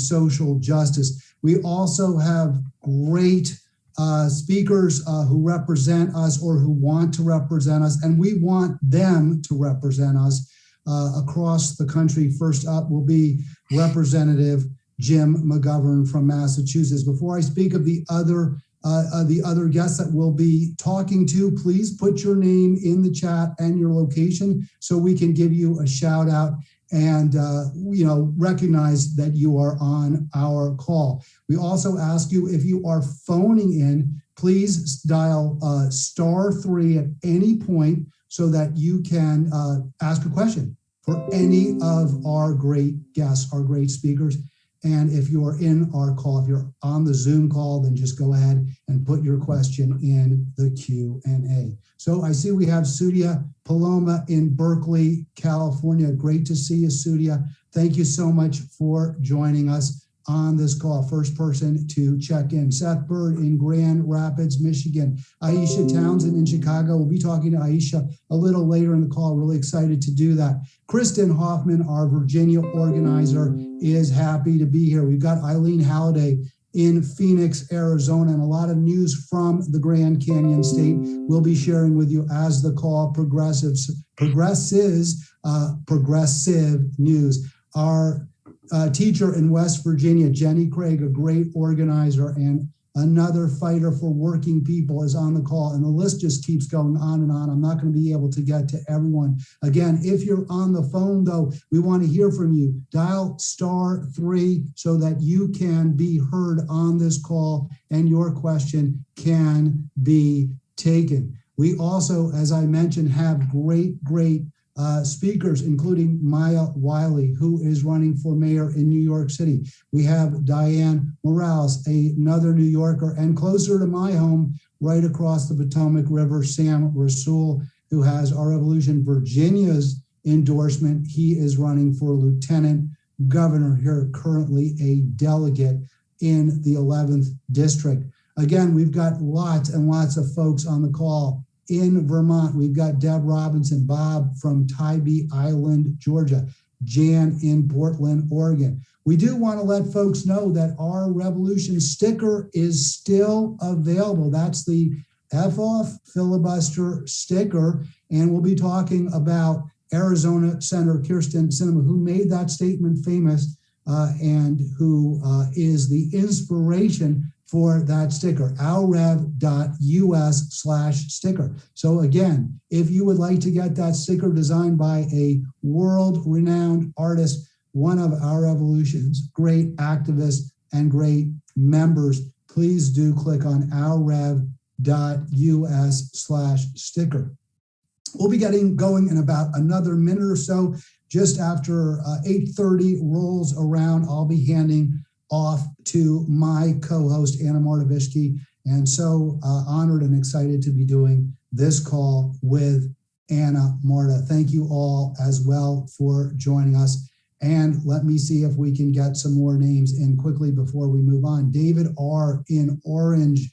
social justice. We also have great speakers who represent us or who want to represent us, and we want them to represent us across the country. First up will be Representative Jim McGovern from Massachusetts. Before I speak of the other guests that we'll be talking to, please put your name in the chat and your location so we can give you a shout out and recognize that you are on our call. We also ask you, if you are phoning in, please dial *3 at any point so that you can ask a question for any of our great guests, our great speakers. And if you are in our call, if you're on the Zoom call, then just go ahead and put your question in the Q&A. So I see we have Sudia Paloma in Berkeley, California. Great to see you, Sudia. Thank you so much for joining us on this call. First person to check in. Seth Bird in Grand Rapids, Michigan. Aisha Townsend in Chicago. We'll be talking to Aisha a little later in the call. Really excited to do that. Kristen Hoffman, our Virginia organizer, is happy to be here. We've got Eileen Halliday in Phoenix, Arizona, and a lot of news from the Grand Canyon State we'll be sharing with you as the call progressive news. Our teacher in West Virginia, Jenny Craig, a great organizer and another fighter for working people, is on the call, and the list just keeps going on and on. I'm not going to be able to get to everyone. Again, if you're on the phone, though, we want to hear from you. Dial *3 so that you can be heard on this call and your question can be taken. We also, as I mentioned, have great speakers, including Maya Wiley, who is running for mayor in New York City. We have Dianne Morales, another New Yorker, and closer to my home, right across the Potomac River, Sam Rasoul, who has our Revolution Virginia's endorsement. He is running for lieutenant governor here, currently a delegate in the 11th district. Again, we've got lots and lots of folks on the call. In Vermont, we've got Deb Robinson, Bob from Tybee Island, Georgia, Jan in Portland, Oregon. We do want to let folks know that our Revolution sticker is still available. That's the F-off filibuster sticker. And we'll be talking about Arizona Senator Kyrsten Sinema, who made that statement famous and who is the inspiration for that sticker, ourrev.us/sticker. So again, if you would like to get that sticker designed by a world-renowned artist, one of our Revolution's great activists and great members, please do click on ourrev.us/sticker. We'll be getting going in about another minute or so. Just after 8:30 rolls around, I'll be handing off to my co-host, Anna Marta-Vishke, and so honored and excited to be doing this call with Anna Marta. Thank you all as well for joining us. And let me see if we can get some more names in quickly before we move on. David R. in Orange,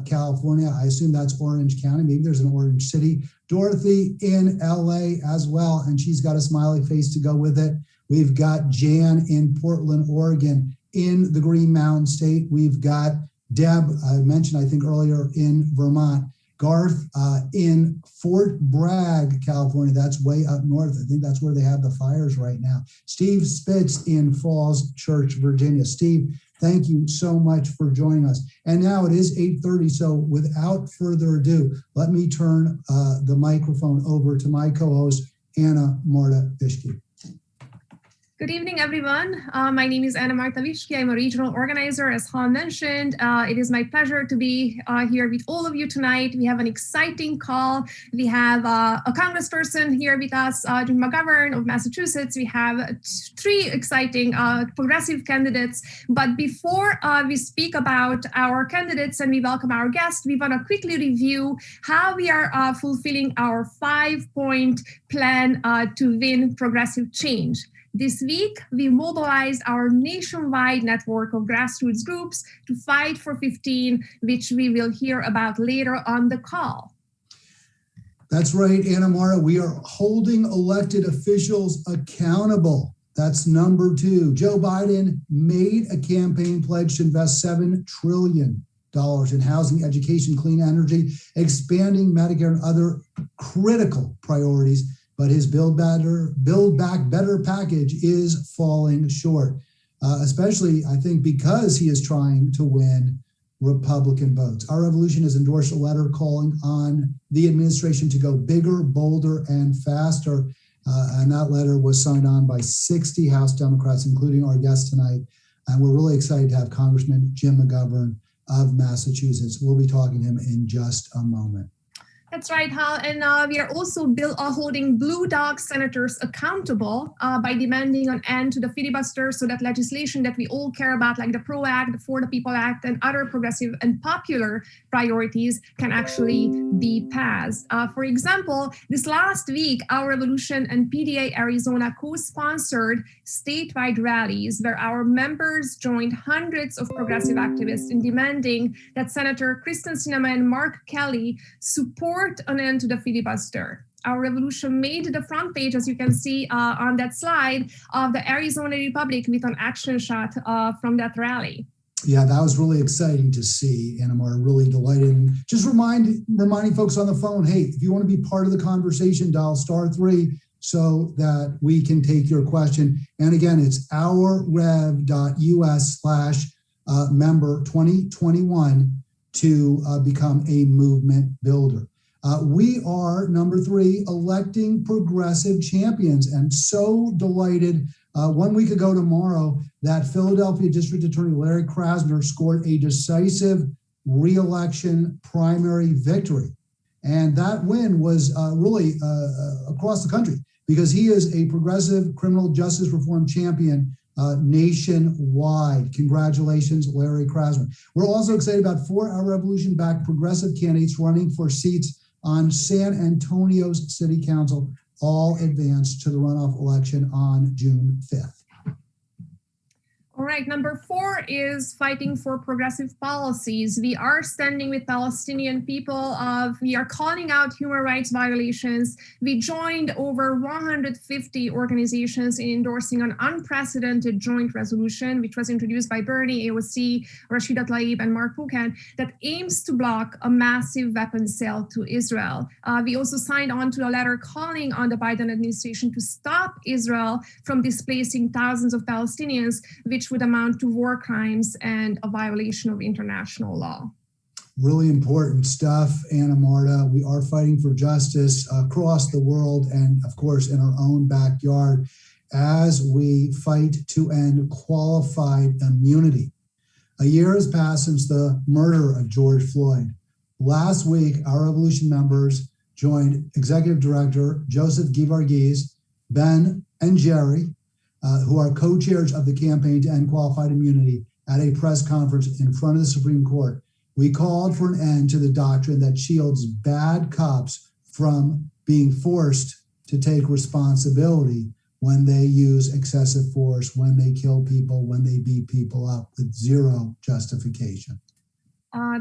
California. I assume that's Orange County. Maybe there's an Orange City. Dorothy in LA as well, and she's got a smiley face to go with it. We've got Jan in Portland, Oregon. In the Green Mountain State, we've got Deb, I mentioned, I think earlier, in Vermont. Garth in Fort Bragg, California. That's way up north. I think that's where they have the fires right now. Steve Spitz in Falls Church, Virginia. Steve, thank you so much for joining us. And now it is 8:30, so without further ado, let me turn the microphone over to my co-host, Anna Marta-Vishke. Good evening, everyone. My name is Anna Marta-Vishke. I'm a regional organizer, as Han mentioned. It is my pleasure to be here with all of you tonight. We have an exciting call. We have a congressperson here with us, Jim McGovern of Massachusetts. We have 3 exciting progressive candidates. But before we speak about our candidates and we welcome our guests, we want to quickly review how we are fulfilling our 5-point plan to win progressive change. This week, we mobilized our nationwide network of grassroots groups to fight for 15, which we will hear about later on the call. That's right, Anna Mara. We are holding elected officials accountable. That's number 2. Joe Biden made a campaign pledge to invest $7 trillion in housing, education, clean energy, expanding Medicare and other critical priorities, but his Build Back Better package is falling short, especially, I think, because he is trying to win Republican votes. Our Revolution has endorsed a letter calling on the administration to go bigger, bolder, and faster. And that letter was signed on by 60 House Democrats, including our guest tonight. And we're really excited to have Congressman Jim McGovern of Massachusetts. We'll be talking to him in just a moment. That's right, Hal. And we are also holding Blue Dog senators accountable by demanding an end to the filibuster so that legislation that we all care about, like the PRO Act, the For the People Act, and other progressive and popular priorities can actually be passed. For example, this last week, Our Revolution and PDA Arizona co-sponsored statewide rallies where our members joined hundreds of progressive activists in demanding that Senator Kristen Sinema and Mark Kelly support an end to the filibuster. Our Revolution made the front page, as you can see on that slide, of the Arizona Republic with an action shot from that rally. Yeah, that was really exciting to see, and I'm really delighted. And just reminding folks on the phone, hey, if you want to be part of the conversation, dial *3 so that we can take your question. And again, it's ourrev.us/member 2021 to become a movement builder. We are, number 3, electing progressive champions, and so delighted 1 week ago tomorrow that Philadelphia District Attorney Larry Krasner scored a decisive re-election primary victory. And that win was really across the country because he is a progressive criminal justice reform champion nationwide. Congratulations, Larry Krasner. We're also excited about 4 Our Revolution-backed progressive candidates running for seats on San Antonio's City Council, all advanced to the runoff election on June 5th. All right, number 4 is fighting for progressive policies. We are standing with Palestinian people. We are calling out human rights violations. We joined over 150 organizations in endorsing an unprecedented joint resolution, which was introduced by Bernie, AOC, Rashida Tlaib, and Mark Buchan, that aims to block a massive weapons sale to Israel. We also signed on to a letter calling on the Biden administration to stop Israel from displacing thousands of Palestinians, which would amount to war crimes and a violation of international law. Really important stuff, Anna Marta. We are fighting for justice across the world and, of course, in our own backyard as we fight to end qualified immunity. A year has passed since the murder of George Floyd. Last week, Our Revolution members joined Executive Director Joseph Geevarghese, Ben, and Jerry, who are co-chairs of the campaign to end qualified immunity, at a press conference in front of the Supreme Court. We called for an end to the doctrine that shields bad cops from being forced to take responsibility when they use excessive force, when they kill people, when they beat people up with zero justification.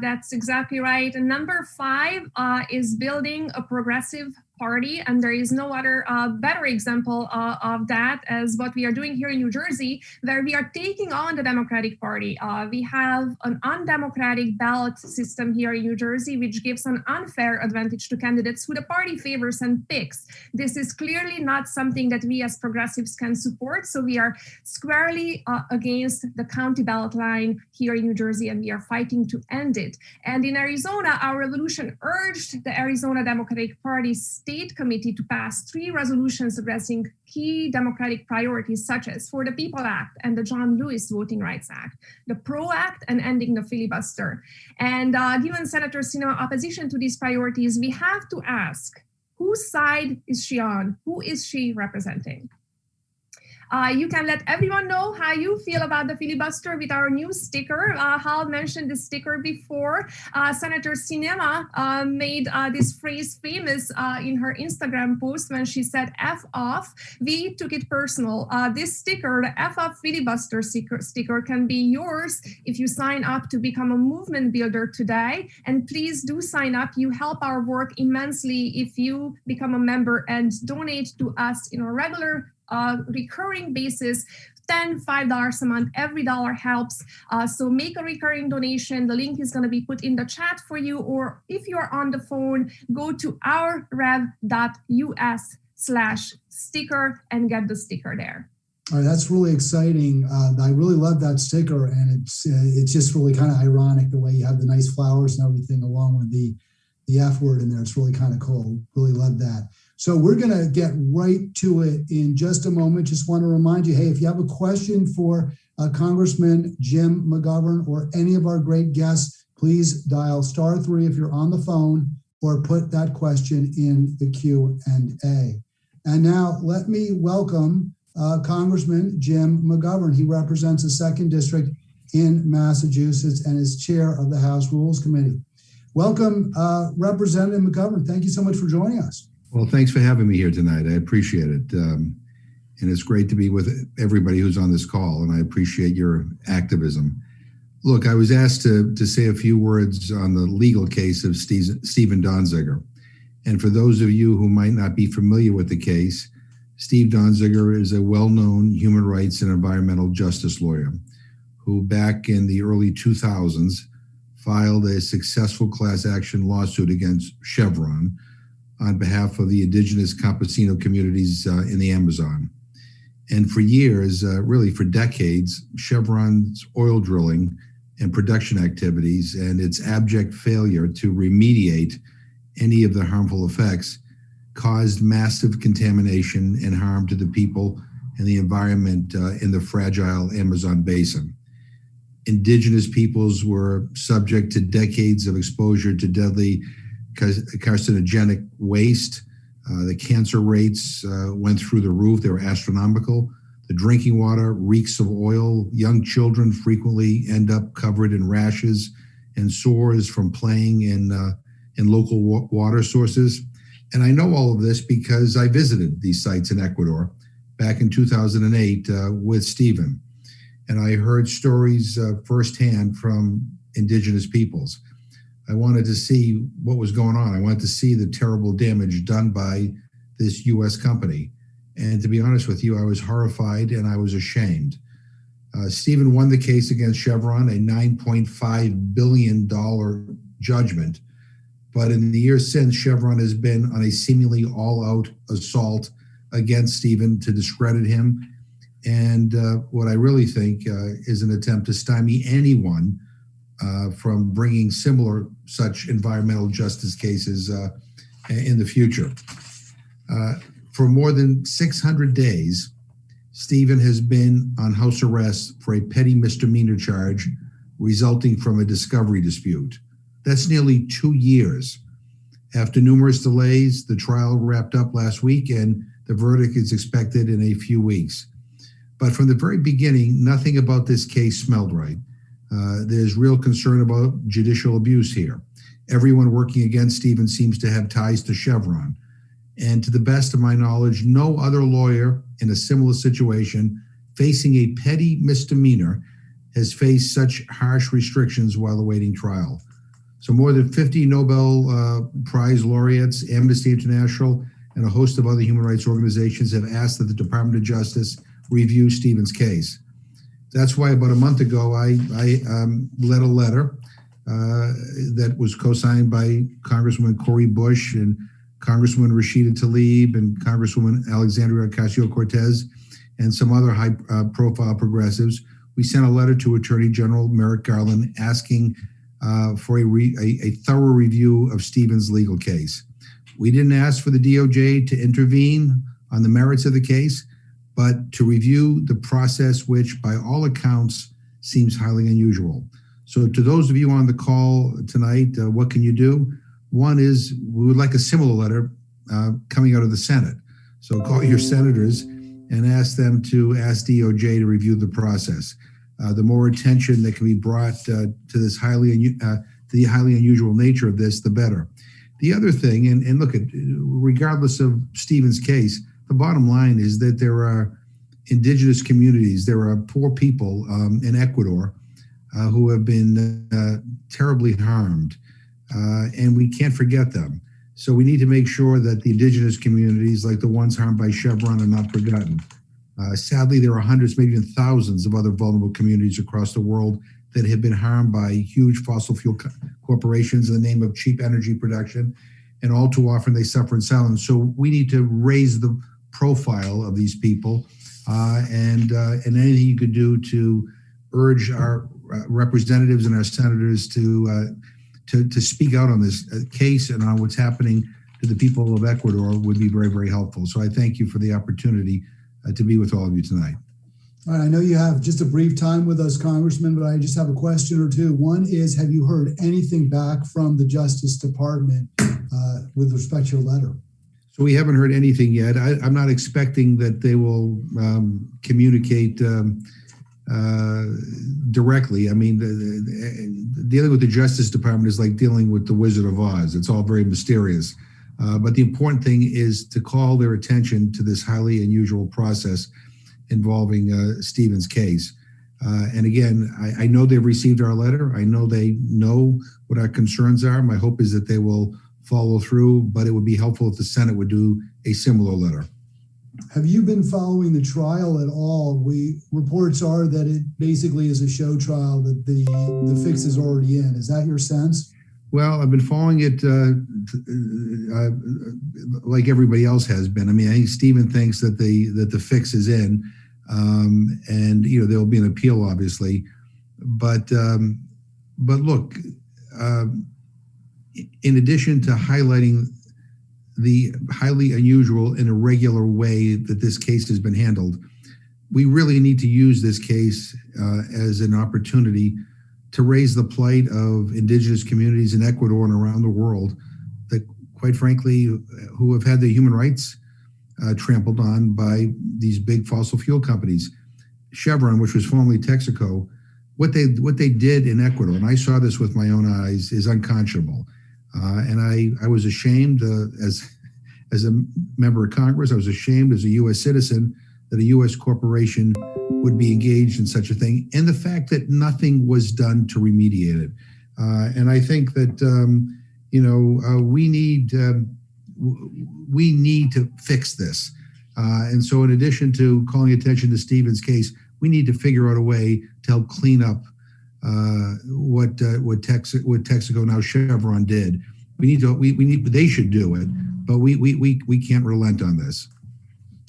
That's exactly right. And number 5 is building a progressive party, and there is no other better example of that as what we are doing here in New Jersey, where we are taking on the Democratic Party. We have an undemocratic ballot system here in New Jersey, which gives an unfair advantage to candidates who the party favors and picks. This is clearly not something that we as progressives can support, so we are squarely against the county ballot line here in New Jersey, and we are fighting to end it. And in Arizona, Our Revolution urged the Arizona Democratic Party State Committee to pass 3 resolutions addressing key democratic priorities such as For the People Act and the John Lewis Voting Rights Act, the PRO Act, and ending the filibuster. And given Senator Sinema opposition to these priorities, we have to ask, whose side is she on? Who is she representing? You can let everyone know how you feel about the filibuster with our new sticker. Hal mentioned the sticker before. Senator Sinema made this phrase famous in her Instagram post when she said F off. We took it personal. This sticker, the F off filibuster sticker, can be yours if you sign up to become a movement builder today. And please do sign up. You help our work immensely if you become a member and donate to us in our regular recurring basis, $10, $5 a month. Every dollar helps. So make a recurring donation. The link is going to be put in the chat for you. Or if you're on the phone, go to ourrev.us/sticker and get the sticker there. All right, that's really exciting. I really love that sticker, and it's just really kind of ironic the way you have the nice flowers and everything along with the F word in there. It's really kind of cool. Really love that. So we're going to get right to it in just a moment. Just want to remind you, hey, if you have a question for Congressman Jim McGovern or any of our great guests, please dial *3 if you're on the phone, or put that question in the Q&A. And now let me welcome Congressman Jim McGovern. He represents the 2nd District in Massachusetts and is chair of the House Rules Committee. Welcome, Representative McGovern. Thank you so much for joining us. Well, thanks for having me here tonight. I appreciate it. And it's great to be with everybody who's on this call, and I appreciate your activism. Look, I was asked to say a few words on the legal case of Stephen Donziger. And for those of you who might not be familiar with the case, Steve Donziger is a well-known human rights and environmental justice lawyer who back in the early 2000s filed a successful class action lawsuit against Chevron on behalf of the indigenous campesino communities in the Amazon. And for years, really for decades, Chevron's oil drilling and production activities and its abject failure to remediate any of the harmful effects caused massive contamination and harm to the people and the environment in the fragile Amazon basin. Indigenous peoples were subject to decades of exposure to deadly carcinogenic waste. The cancer rates went through the roof. They were astronomical. The drinking water reeks of oil. Young children frequently end up covered in rashes and sores from playing in local water sources. And I know all of this because I visited these sites in Ecuador back in 2008 with Stephen. And I heard stories firsthand from indigenous peoples. I wanted to see what was going on. I wanted to see the terrible damage done by this U.S. company. And to be honest with you, I was horrified and I was ashamed. Stephen won the case against Chevron, a $9.5 billion judgment. But in the years since, Chevron has been on a seemingly all-out assault against Stephen to discredit him. And what I really think is an attempt to stymie anyone from bringing similar such environmental justice cases in the future. For more than 600 days, Stephen has been on house arrest for a petty misdemeanor charge resulting from a discovery dispute. That's nearly 2 years. After numerous delays, the trial wrapped up last week and the verdict is expected in a few weeks. But from the very beginning, nothing about this case smelled right. There's real concern about judicial abuse here. Everyone working against Stephen seems to have ties to Chevron. And to the best of my knowledge, no other lawyer in a similar situation facing a petty misdemeanor has faced such harsh restrictions while awaiting trial. So more than 50 Nobel Prize laureates, Amnesty International, and a host of other human rights organizations have asked that the Department of Justice review Stephen's case. That's why about a month ago, I led a letter that was co-signed by Congresswoman Cori Bush and Congresswoman Rashida Tlaib and Congresswoman Alexandria Ocasio-Cortez and some other high-profile progressives. We sent a letter to Attorney General Merrick Garland asking for a thorough review of Stephen's legal case. We didn't ask for the DOJ to intervene on the merits of the case, but to review the process, which by all accounts seems highly unusual. So to those of you on the call tonight, what can you do? One is we would like a similar letter coming out of the Senate. So call your senators and ask them to ask DOJ to review the process. The more attention that can be brought to this the highly unusual nature of this, the better. The other thing, and look, regardless of Stephen's case, the bottom line is that there are indigenous communities, there are poor people in Ecuador who have been terribly harmed, and we can't forget them. So we need to make sure that the indigenous communities, like the ones harmed by Chevron, are not forgotten. Sadly, there are hundreds, maybe even thousands of other vulnerable communities across the world that have been harmed by huge fossil fuel corporations in the name of cheap energy production. And all too often they suffer in silence. So we need to raise the profile of these people and anything you could do to urge our representatives and our senators to speak out on this case and on what's happening to the people of Ecuador would be very, very helpful. So I thank you for the opportunity to be with all of you tonight. All right, I know you have just a brief time with us, Congressman, but I just have a question or two. One is, have you heard anything back from the Justice Department with respect to your letter? So we haven't heard anything yet. I'm not expecting that they will communicate directly. I mean, dealing with the Justice Department is like dealing with the Wizard of Oz. It's all very mysterious. But the important thing is to call their attention to this highly unusual process involving Stephen's case. And again, I know they've received our letter. I know they know what our concerns are. My hope is that they will follow through, but it would be helpful if the Senate would do a similar letter. Have you been following the trial at all? Reports are that it basically is a show trial, that the fix is already in. Is that your sense? Well, I've been following it like everybody else has been. I mean, I think Stephen thinks that the fix is in, and there'll be an appeal, obviously. But look, in addition to highlighting the highly unusual and irregular way that this case has been handled, we really need to use this case as an opportunity to raise the plight of indigenous communities in Ecuador and around the world that, quite frankly, who have had their human rights trampled on by these big fossil fuel companies. Chevron, which was formerly Texaco, what they did in Ecuador, and I saw this with my own eyes, is unconscionable. And I was ashamed as a member of Congress. I was ashamed as a U.S. citizen that a U.S. corporation would be engaged in such a thing, and the fact that nothing was done to remediate it. And I think that we need to fix this. And so, in addition to calling attention to Stephen's case, we need to figure out a way to help clean up what Texaco, now Chevron, did. They should do it, but we can't relent on this.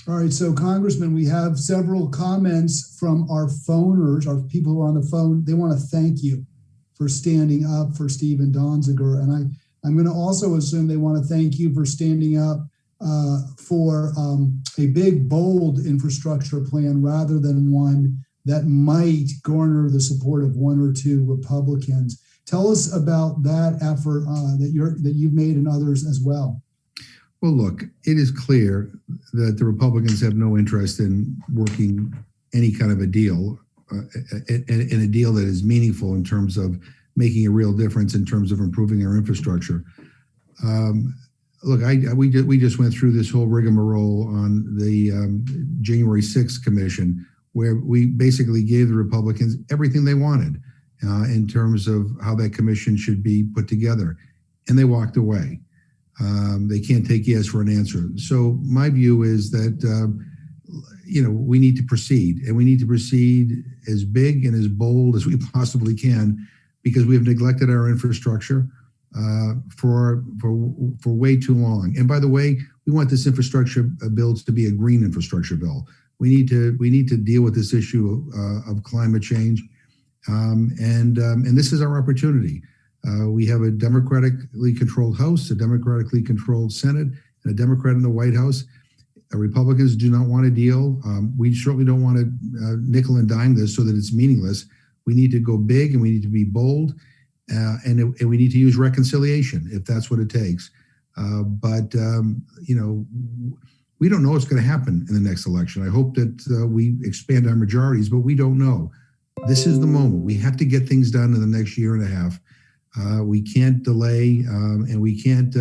All right, so Congressman, we have several comments from our phoners, our people who are on the phone. They want to thank you for standing up for Stephen Donziger. And I'm going to also assume they want to thank you for standing up for a big, bold infrastructure plan rather than one that might garner the support of one or two Republicans. Tell us about that effort that you've made and others as well. Well, look, it is clear that the Republicans have no interest in working any kind of a deal, in a deal that is meaningful in terms of making a real difference in terms of improving our infrastructure. Look, we just went through this whole rigmarole on the January 6th commission, where we basically gave the Republicans everything they wanted in terms of how that commission should be put together, and they walked away. They can't take yes for an answer. So my view is that, we need to proceed, and we need to proceed as big and as bold as we possibly can, because we have neglected our infrastructure for way too long. And by the way, we want this infrastructure bill to be a green infrastructure bill. We need to deal with this issue of climate change, and this is our opportunity. We have a democratically controlled House, a democratically controlled Senate, and a Democrat in the White House. Republicans do not want a deal. We certainly don't want to nickel and dime this so that it's meaningless. We need to go big, and we need to be bold, and we need to use reconciliation if that's what it takes. But we don't know what's going to happen in the next election. I hope that we expand our majorities, but we don't know. This is the moment. We have to get things done in the next year and a half. We can't delay, and we can't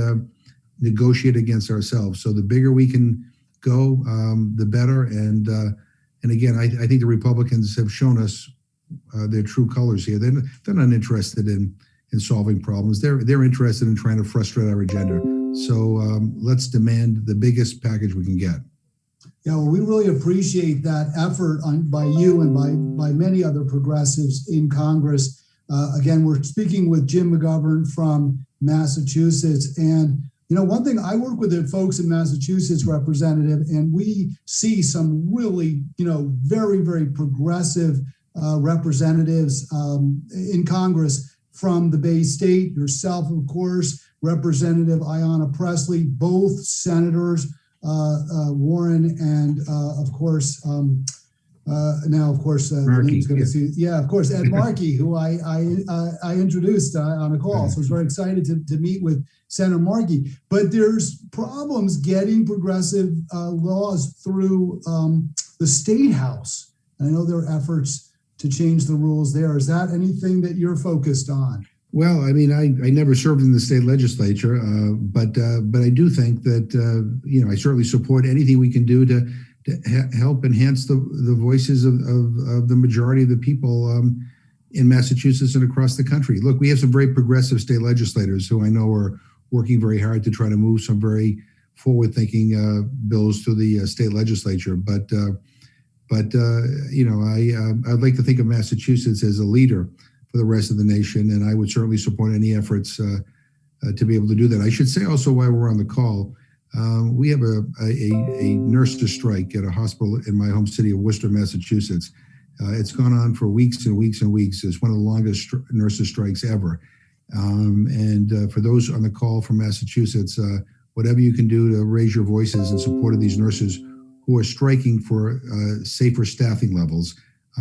negotiate against ourselves. So the bigger we can go, the better. And again, I think the Republicans have shown us their true colors here. They're not interested in solving problems. They're interested in trying to frustrate our agenda. So let's demand the biggest package we can get. Yeah, well, we really appreciate that effort by you and by many other progressives in Congress. Again, we're speaking with Jim McGovern from Massachusetts. And, you know, one thing, I work with the folks in Massachusetts, Representative, and we see some really, you know, very, very progressive representatives in Congress from the Bay State, yourself, of course, Representative Ayanna Pressley, both senators, Warren and of course now of course Markey, of course Ed Markey, who I introduced on a call. So I was very excited to meet with Senator Markey. But there's problems getting progressive laws through the State House. And I know there are efforts to change the rules there. Is that anything that you're focused on? Well, I mean, I never served in the state legislature, but I do think that, you know, I certainly support anything we can do to help enhance the voices of the majority of the people in Massachusetts and across the country. Look, we have some very progressive state legislators who I know are working very hard to try to move some very forward-thinking bills through the state legislature. But you know, I'd like to think of Massachusetts as a leader for the rest of the nation, and I would certainly support any efforts to be able to do that. I should say also, while we're on the call, we have a nurses strike at a hospital in my home city of Worcester, Massachusetts. It's gone on for weeks and weeks and weeks. It's one of the longest nurses strikes ever. And for those on the call from Massachusetts, whatever you can do to raise your voices in support of these nurses who are striking for safer staffing levels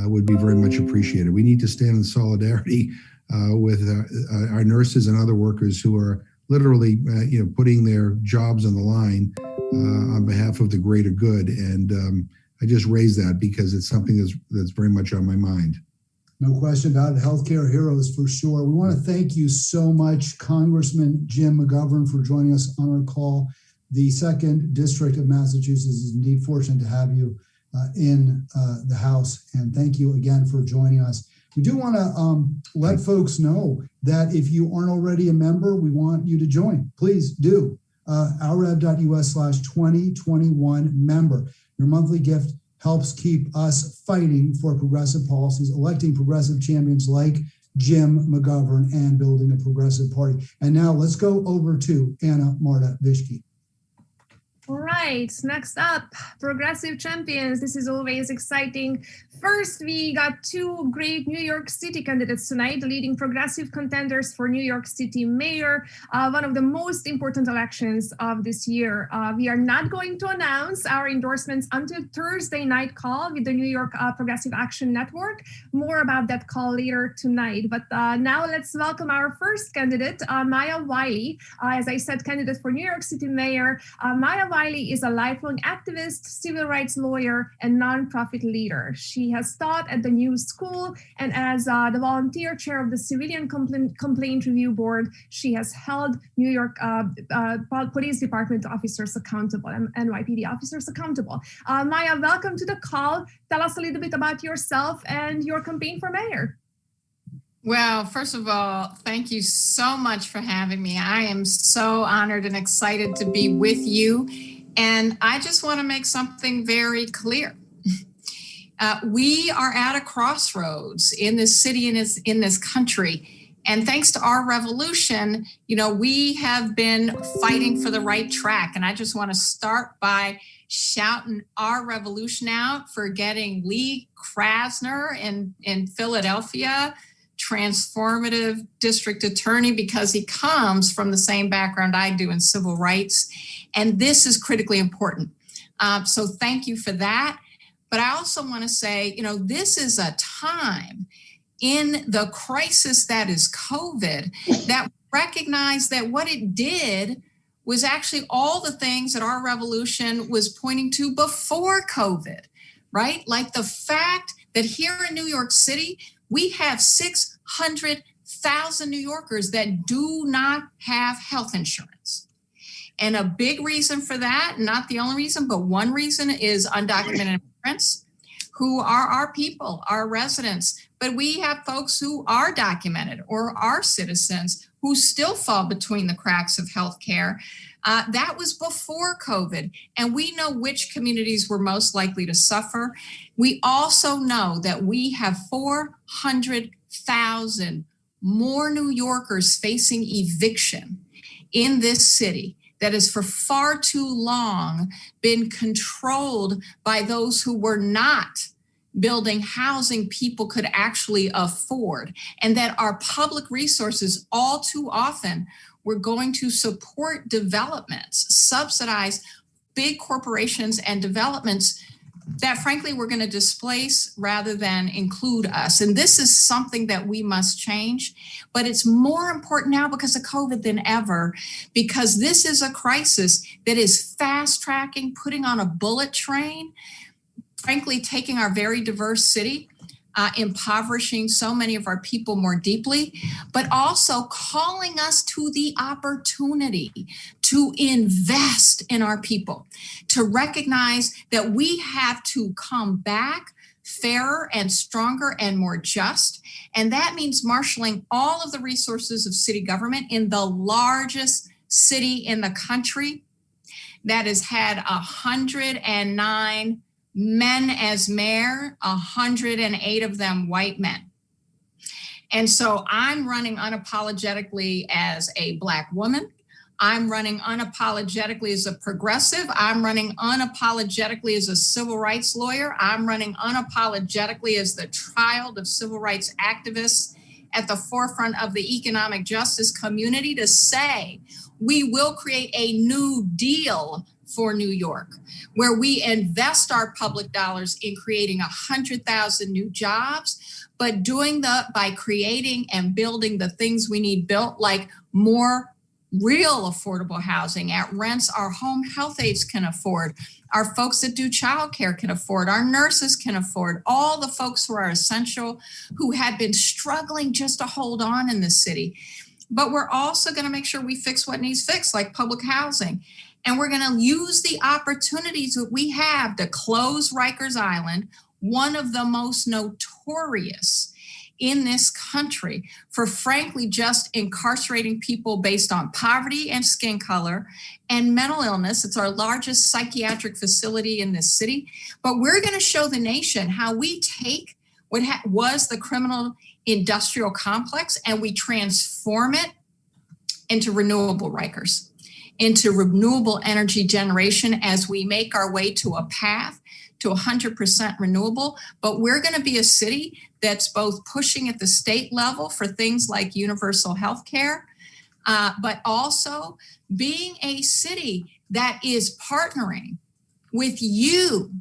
would be very much appreciated. We need to stand in solidarity with our nurses and other workers who are literally, you know, putting their jobs on the line on behalf of the greater good. And I just raise that because it's something that's very much on my mind. No question about it. Healthcare heroes for sure. We want to thank you so much, Congressman Jim McGovern, for joining us on our call. The 2nd District of Massachusetts is indeed fortunate to have you in the House. And thank you again for joining us. We do want to let folks know that if you aren't already a member, we want you to join. Please do. ourrev.us/2021 member. Your monthly gift helps keep us fighting for progressive policies, electing progressive champions like Jim McGovern, and building a progressive party. And now let's go over to Anna Marta Vishke. All right, next up, progressive champions. This is always exciting. First, we got 2 great New York City candidates tonight, the leading progressive contenders for New York City Mayor, one of the most important elections of this year. We are not going to announce our endorsements until Thursday night call with the New York Progressive Action Network. More about that call later tonight. But now let's welcome our first candidate, Maya Wiley. As I said, candidate for New York City Mayor. Maya Wiley is a lifelong activist, civil rights lawyer, and nonprofit leader. She has taught at the New School, and as the volunteer chair of the Civilian Complaint Review Board, she has held New York Police Department officers accountable, NYPD officers accountable. Maya, welcome to the call. Tell us a little bit about yourself and your campaign for mayor. Well, first of all, thank you so much for having me. I am so honored and excited to be with you. And I just want to make something very clear. We are at a crossroads in this city and in this country. And thanks to our revolution, you know, we have been fighting for the right track. And I just want to start by shouting our revolution out for getting Lee Krasner in Philadelphia transformative district attorney, because he comes from the same background I do in civil rights. And this is critically important. So thank you for that. But I also want to say, you know, this is a time in the crisis that is COVID that recognize that what it did was actually all the things that our revolution was pointing to before COVID, right? Like the fact that here in New York City, we have 600,000 New Yorkers that do not have health insurance. And a big reason for that, not the only reason, but one reason is undocumented immigrants who are our people, our residents. But we have folks who are documented or are citizens who still fall between the cracks of healthcare. That was before COVID, and we know which communities were most likely to suffer. We also know that we have 400,000 more New Yorkers facing eviction in this city that has for far too long been controlled by those who were not building housing people could actually afford, and that our public resources all too often were going to support developments, subsidize big corporations and developments that frankly we're going to displace rather than include us. And this is something that we must change, but it's more important now because of COVID than ever, because this is a crisis that is fast tracking, putting on a bullet train, frankly, taking our very diverse city, impoverishing so many of our people more deeply, but also calling us to the opportunity to invest in our people, to recognize that we have to come back fairer and stronger and more just. And that means marshaling all of the resources of city government in the largest city in the country that has had 109 men as mayor, 108 of them white men. And so I'm running unapologetically as a Black woman. I'm running unapologetically as a progressive. I'm running unapologetically as a civil rights lawyer. I'm running unapologetically as the child of civil rights activists at the forefront of the economic justice community to say, we will create a new deal for New York, where we invest our public dollars in creating 100,000 new jobs, but doing that by creating and building the things we need built, like more real affordable housing at rents our home health aides can afford, our folks that do childcare can afford, our nurses can afford, all the folks who are essential, who had been struggling just to hold on in the city. But we're also going to make sure we fix what needs fixed, like public housing. And we're going to use the opportunities that we have to close Rikers Island, one of the most notorious in this country for frankly just incarcerating people based on poverty and skin color and mental illness. It's our largest psychiatric facility in this city. But we're going to show the nation how we take what was the criminal industrial complex and we transform it into renewable Rikers, into renewable energy generation as we make our way to a path to 100% renewable. But we're going to be a city that's both pushing at the state level for things like universal health care, but also being a city that is partnering with you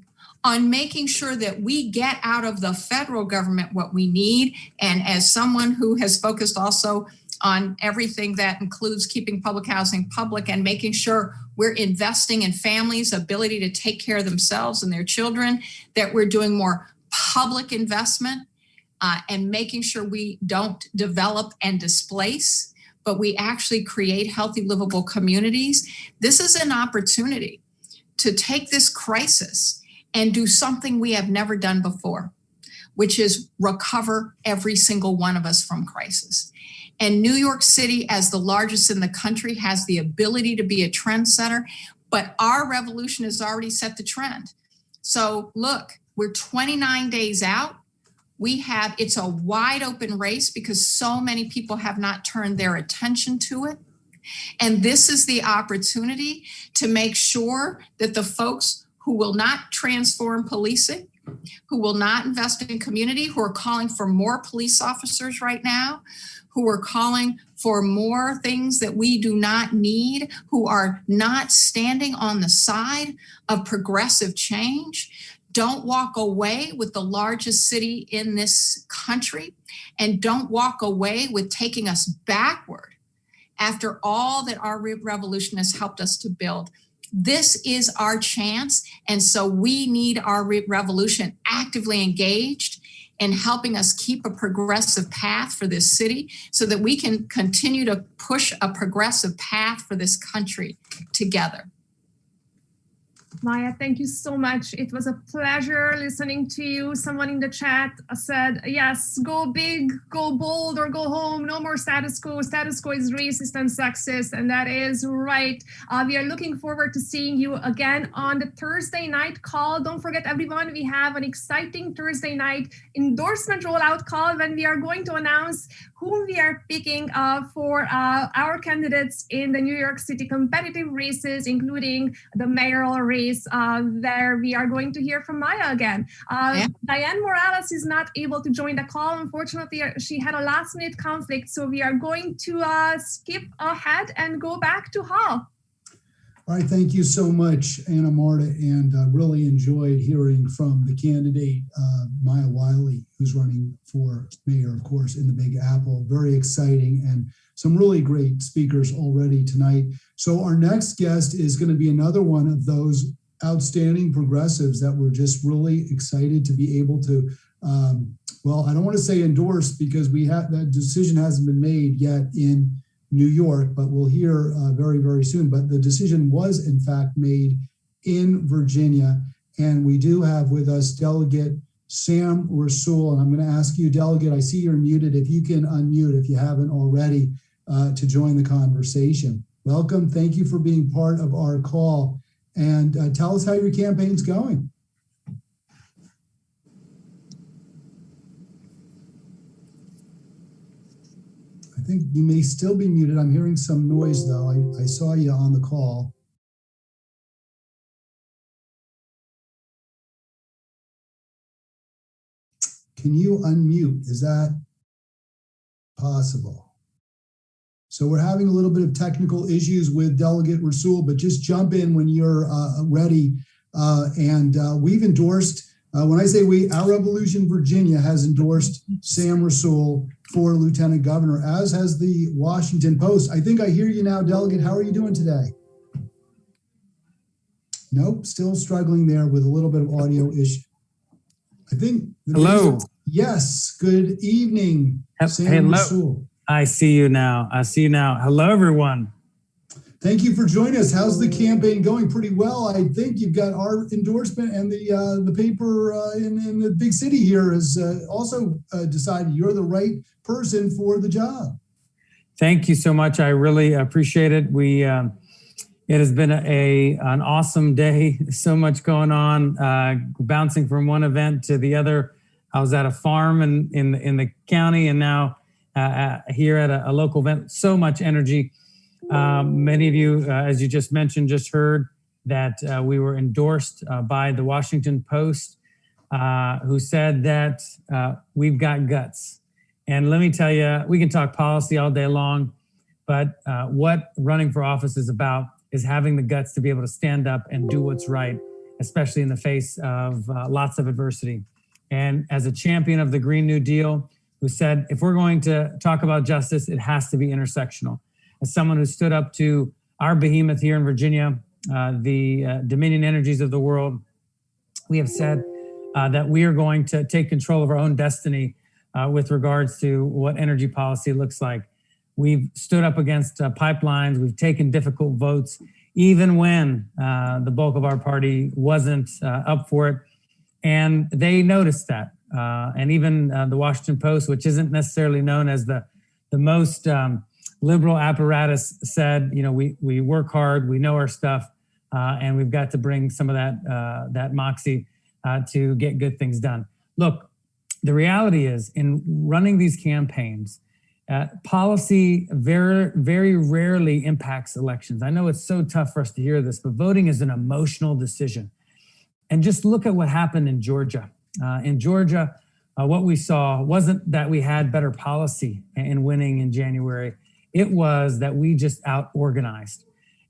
on making sure that we get out of the federal government what we need. And as someone who has focused also on everything that includes keeping public housing public and making sure we're investing in families' ability to take care of themselves and their children, that we're doing more public investment and making sure we don't develop and displace, but we actually create healthy, livable communities. This is an opportunity to take this crisis and do something we have never done before, which is recover every single one of us from crisis. And New York City, as the largest in the country, has the ability to be a trendsetter, but our revolution has already set the trend. So look, we're 29 days out. It's a wide open race because so many people have not turned their attention to it. And this is the opportunity to make sure that the folks who will not transform policing, who will not invest in community, who are calling for more police officers right now, who are calling for more things that we do not need, who are not standing on the side of progressive change, don't walk away with the largest city in this country, and don't walk away with taking us backward after all that our revolution has helped us to build. This is our chance. And so we need our revolution actively engaged in helping us keep a progressive path for this city so that we can continue to push a progressive path for this country together. Maya, thank you so much. It was a pleasure listening to you. Someone in the chat said, yes, go big, go bold, or go home. No more status quo. Status quo is racist and sexist, and that is right. We are looking forward to seeing you again on the Thursday night call. Don't forget, everyone, we have an exciting Thursday night endorsement rollout call when we are going to announce whom we are picking for our candidates in the New York City competitive races, including the mayoral race, where we are going to hear from Maya again. Dianne Morales is not able to join the call. Unfortunately, she had a last-minute conflict, so we are going to skip ahead and go back to Hall. All right, thank you so much, Anna Marta, and really enjoyed hearing from the candidate, Maya Wiley, who's running for mayor, of course, in the Big Apple. Very exciting, and some really great speakers already tonight. So our next guest is going to be another one of those outstanding progressives that we're just really excited to be able to, well, I don't want to say endorse because that decision hasn't been made yet in New York, but we'll hear very, very soon. But the decision was, in fact, made in Virginia. And we do have with us Delegate Sam Rasoul. And I'm going to ask you, Delegate, I see you're muted. If you can unmute, if you haven't already, to join the conversation. Welcome. Thank you for being part of our call. And tell us how your campaign's going. I think you may still be muted. I'm hearing some noise, though. I saw you on the call. Can you unmute? Is that possible? So we're having a little bit of technical issues with Delegate Rasoul, but just jump in when you're ready. We've endorsed, when I say we, Our Revolution Virginia has endorsed Sam Rasoul for Lieutenant Governor, as has the Washington Post. I think I hear you now, Delegate. How are you doing today? Nope, still struggling there with a little bit of audio issue. I think. Hello. Yes, good evening, Sam Rasoul. I see you now. Hello, everyone. Thank you for joining us. How's the campaign going? Pretty well. I think you've got our endorsement, and the paper in the big city here has also decided you're the right person for the job. Thank you so much. I really appreciate it. It has been an awesome day. So much going on, bouncing from one event to the other. I was at a farm in the county, and now here at a local event. So much energy. Many of you, as you just mentioned, just heard that we were endorsed by the Washington Post, who said that we've got guts. And let me tell you, we can talk policy all day long, but what running for office is about is having the guts to be able to stand up and do what's right, especially in the face of lots of adversity. And as a champion of the Green New Deal, who said, if we're going to talk about justice, it has to be intersectional. As someone who stood up to our behemoth here in Virginia, the Dominion Energies of the world, we have said that we are going to take control of our own destiny with regards to what energy policy looks like. We've stood up against pipelines. We've taken difficult votes, even when the bulk of our party wasn't up for it. And they noticed that. And even the Washington Post, which isn't necessarily known as the most liberal apparatus, said, you know, we work hard, we know our stuff, and we've got to bring some of that moxie to get good things done. Look, the reality is, in running these campaigns, policy very, very rarely impacts elections. I know it's so tough for us to hear this, but voting is an emotional decision. And just look at what happened in Georgia. In Georgia, what we saw wasn't that we had better policy in winning in January. It was that we just out-organized.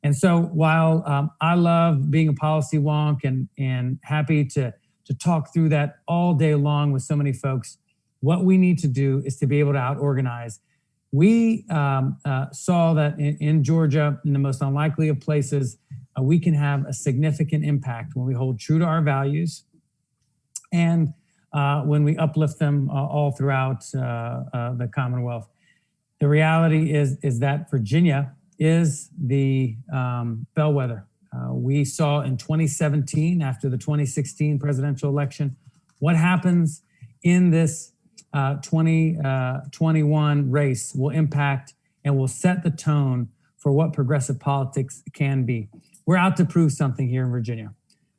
And so while I love being a policy wonk and happy to talk through that all day long with so many folks, what we need to do is to be able to out-organize. We saw that in Georgia, in the most unlikely of places, we can have a significant impact when we hold true to our values and when we uplift them all throughout the Commonwealth. The reality is that Virginia is the bellwether We saw in 2017, after the 2016 presidential election, what happens in this 2021 race will impact and will set the tone for what progressive politics can be. We're out to prove something here in Virginia.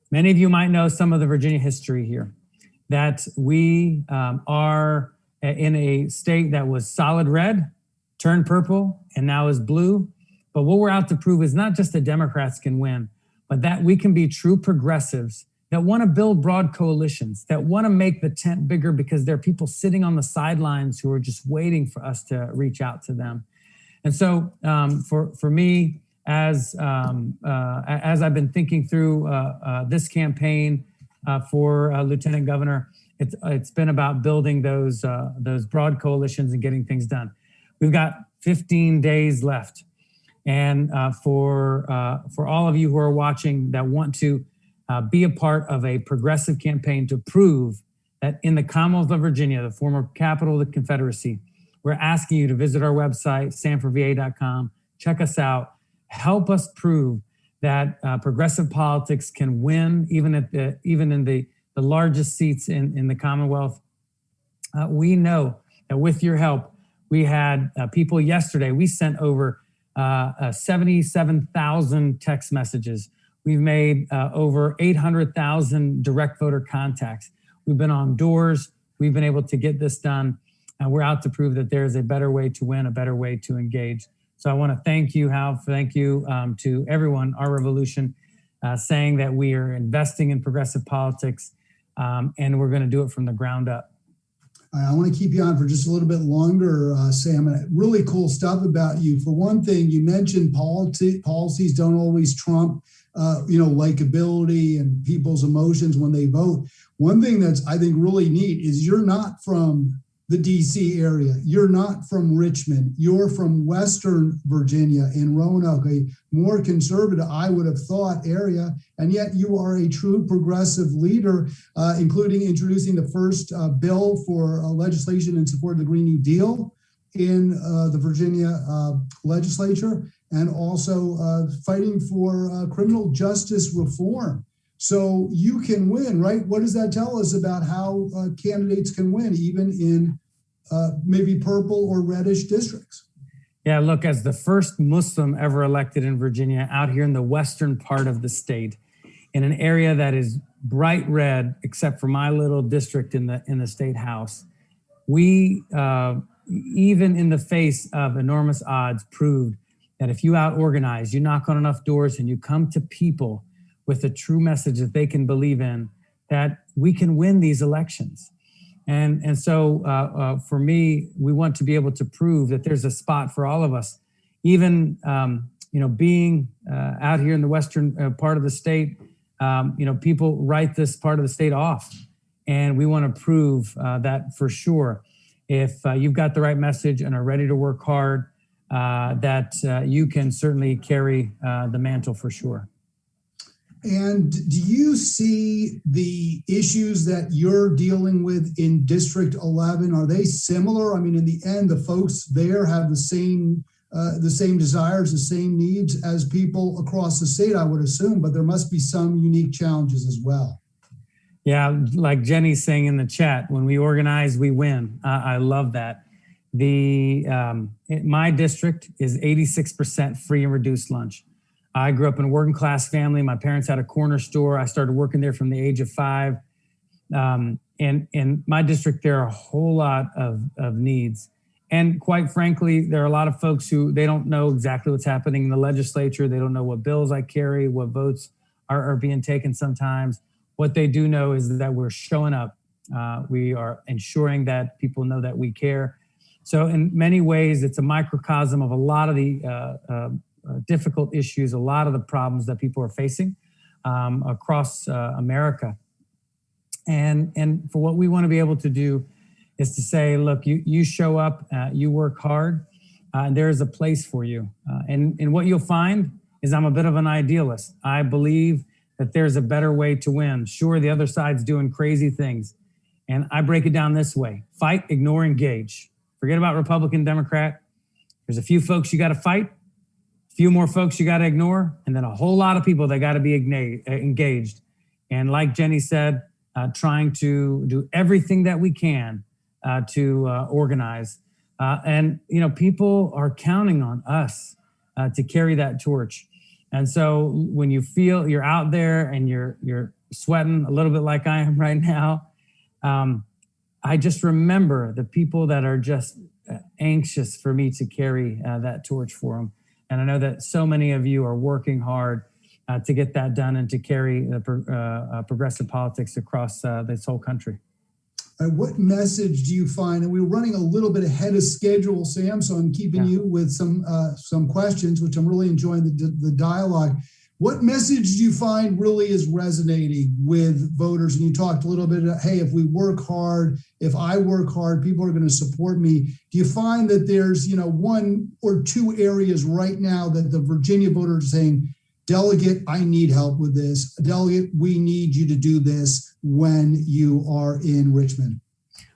Many of you might know some of the Virginia history here, that we are in a state that was solid red, turned purple, and now is blue. But what we're out to prove is not just that Democrats can win, but that we can be true progressives that want to build broad coalitions, that want to make the tent bigger because there are people sitting on the sidelines who are just waiting for us to reach out to them. And so for me, as I've been thinking through this campaign for Lieutenant Governor, it's been about building those broad coalitions and getting things done. We've got 15 days left. And for all of you who are watching that want to be a part of a progressive campaign to prove that in the Commonwealth of Virginia, the former capital of the Confederacy, we're asking you to visit our website, sanfordva.com, check us out, help us prove that progressive politics can win even in the largest seats in the Commonwealth. We know that with your help, we had people yesterday, we sent over 77,000 text messages. We've made over 800,000 direct voter contacts. We've been on doors. We've been able to get this done. And we're out to prove that there is a better way to win, a better way to engage. So I want to thank you, Hal. Thank you to everyone, Our Revolution, saying that we are investing in progressive politics and we're going to do it from the ground up. I want to keep you on for just a little bit longer, Sam. Really cool stuff about you. For one thing, you mentioned policies don't always trump, likability and people's emotions when they vote. One thing that's, I think, really neat is you're not from the DC area. You're not from Richmond. You're from Western Virginia in Roanoke, a more conservative, I would have thought, area. And yet you are a true progressive leader, including introducing the first bill for legislation in support of the Green New Deal in the Virginia legislature, and also fighting for criminal justice reform. So you can win, right? What does that tell us about how candidates can win, even in maybe purple or reddish districts? Yeah, look, as the first Muslim ever elected in Virginia, out here in the western part of the state, in an area that is bright red, except for my little district in the state house, we, even in the face of enormous odds, proved that if you out-organize, you knock on enough doors, and you come to people with a true message that they can believe in, that we can win these elections. And so for me, we want to be able to prove that there's a spot for all of us. Even, being out here in the western part of the state, people write this part of the state off. And we want to prove that for sure. If you've got the right message and are ready to work hard, that you can certainly carry the mantle for sure. And do you see the issues that you're dealing with in District 11? Are they similar? I mean, in the end, the folks there have the same desires, the same needs as people across the state, I would assume, but there must be some unique challenges as well. Yeah, like Jenny's saying in the chat, when we organize, we win. I love that. My district is 86% free and reduced lunch. I grew up in a working class family. My parents had a corner store. I started working there from the age of 5. And in my district, there are a whole lot of needs. And quite frankly, there are a lot of folks who they don't know exactly what's happening in the legislature. They don't know what bills I carry, what votes are being taken sometimes. What they do know is that we're showing up. We are ensuring that people know that we care. So in many ways, it's a microcosm of a lot of the difficult issues, a lot of the problems that people are facing across America. And for what we want to be able to do is to say, look, you show up, you work hard, and there is a place for you. And what you'll find is I'm a bit of an idealist. I believe that there's a better way to win. Sure, the other side's doing crazy things. And I break it down this way: fight, ignore, engage. Forget about Republican, Democrat. There's a few folks you got to fight. few more folks you got to ignore, and then a whole lot of people that got to be engaged. And like Jenny said, trying to do everything that we can to organize. And, people are counting on us to carry that torch. And so when you feel you're out there and you're sweating a little bit like I am right now, I just remember the people that are just anxious for me to carry that torch for them. And I know that so many of you are working hard to get that done and to carry progressive politics across this whole country. What message do you find? And we're running a little bit ahead of schedule, Sam, so I'm keeping you with some questions, which I'm really enjoying the dialogue. What message do you find really is resonating with voters? And you talked a little bit about, hey, if we work hard, if I work hard, people are going to support me. Do you find that there's, one or two areas right now that the Virginia voters are saying, Delegate, I need help with this. Delegate, we need you to do this when you are in Richmond?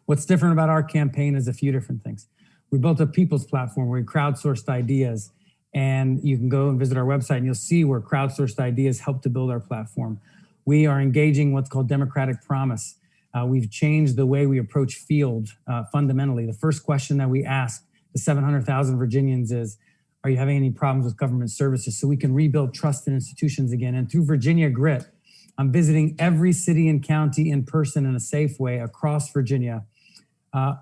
What's different about our campaign is a few different things. We built a people's platform where we crowdsourced ideas, and you can go and visit our website and you'll see where crowdsourced ideas help to build our platform. We are engaging what's called democratic promise. We've changed the way we approach field fundamentally. The first question that we ask the 700,000 Virginians is, are you having any problems with government services? So we can rebuild trust in institutions again. And through Virginia Grit, I'm visiting every city and county in person in a safe way across Virginia.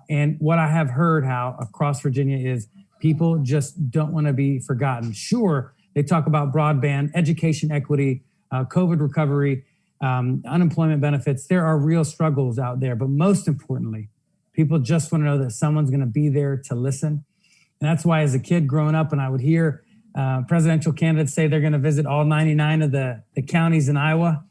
And what I have heard across Virginia is people just don't want to be forgotten. Sure, they talk about broadband, education equity, COVID recovery, unemployment benefits. There are real struggles out there. But most importantly, people just want to know that someone's going to be there to listen. And that's why as a kid growing up, and I would hear presidential candidates say they're going to visit all 99 of the counties in Iowa.